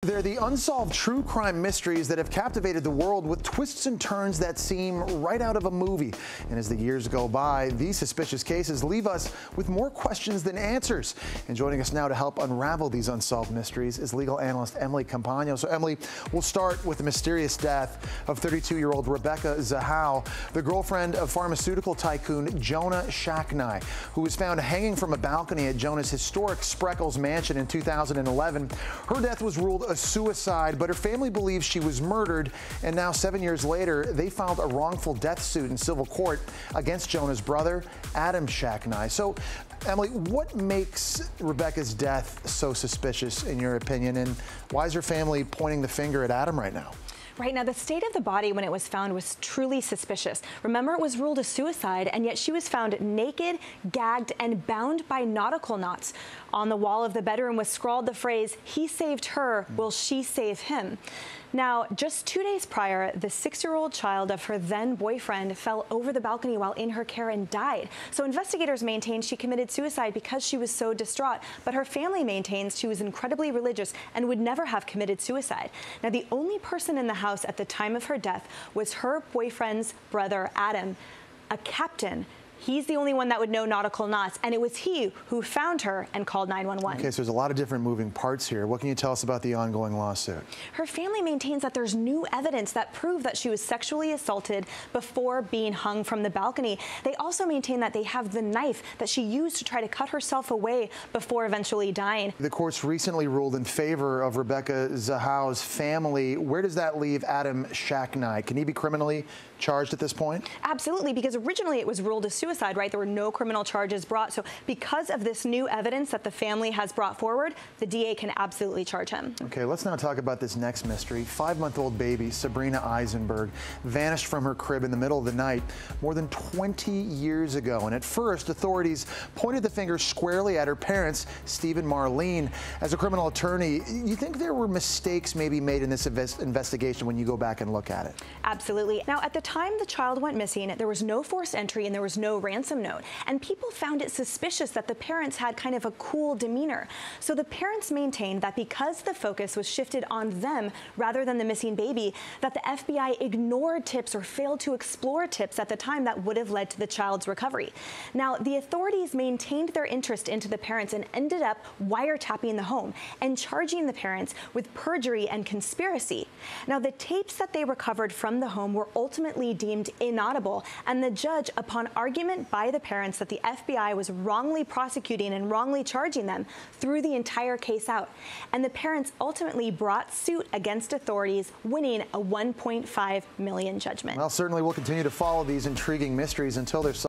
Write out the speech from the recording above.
They're the unsolved true crime mysteries that have captivated the world with twists and turns that seem right out of a movie. And as the years go by, these suspicious cases leave us with more questions than answers. And joining us now to help unravel these unsolved mysteries is legal analyst Emily Compagno. So Emily, we'll start with the mysterious death of 32-year-old Rebecca Zahow, the girlfriend of pharmaceutical tycoon Jonah Shacknai, who was found hanging from a balcony at Jonah's historic Spreckles mansion in 2011. Her death was ruled a suicide, but her family believes she was murdered, and now 7 years later, they filed a wrongful death suit in civil court against Jonah's brother, Adam Shacknai. So, Emily, what makes Rebecca's death so suspicious, in your opinion, and why is her family pointing the finger at Adam right now? Right now, the state of the body when it was found was truly suspicious. Remember, it was ruled a suicide, and yet she was found naked, gagged, and bound by nautical knots. On the wall of the bedroom was scrawled the phrase, "He saved her, will she save him?" Now, just 2 days prior, the 6-year-old child of her then boyfriend fell over the balcony while in her care and died. So investigators maintain she committed suicide because she was so distraught, but her family maintains she was incredibly religious and would never have committed suicide. Now, the only person in the house at the time of her death was her boyfriend's brother, Adam, a captain. He's the only one that would know nautical knots, and it was he who found her and called 911. Okay, so there's a lot of different moving parts here. What can you tell us about the ongoing lawsuit? Her family maintains that there's new evidence that prove that she was sexually assaulted before being hung from the balcony. They also maintain that they have the knife that she used to try to cut herself away before eventually dying. The courts recently ruled in favor of Rebecca Zahow's family. Where does that leave Adam Shacknai? Can he be criminally charged at this point? Absolutely, because originally it was ruled a suicide, right? There were no criminal charges brought. So because of this new evidence that the family has brought forward, the DA can absolutely charge him. Okay, let's now talk about this next mystery. 5-month-old baby Sabrina Eisenberg vanished from her crib in the middle of the night more than 20 years ago. And at first, authorities pointed the finger squarely at her parents, Steve and Marlene. As a criminal attorney, you think there were mistakes maybe made in this investigation when you go back and look at it? Absolutely. Now, at the time the child went missing, there was no forced entry and there was no ransom note. And people found it suspicious that the parents had kind of a cool demeanor. So the parents maintained that because the focus was shifted on them rather than the missing baby, that the FBI ignored tips or failed to explore tips at the time that would have led to the child's recovery. Now, the authorities maintained their interest into the parents and ended up wiretapping the home and charging the parents with perjury and conspiracy. Now, the tapes that they recovered from the home were ultimately deemed inaudible, and the judge, upon argument by the parents that the FBI was wrongly prosecuting and wrongly charging them, threw the entire case out. And the parents ultimately brought suit against authorities, winning a $1.5 million judgment. Well, certainly we'll continue to follow these intriguing mysteries until they're solved.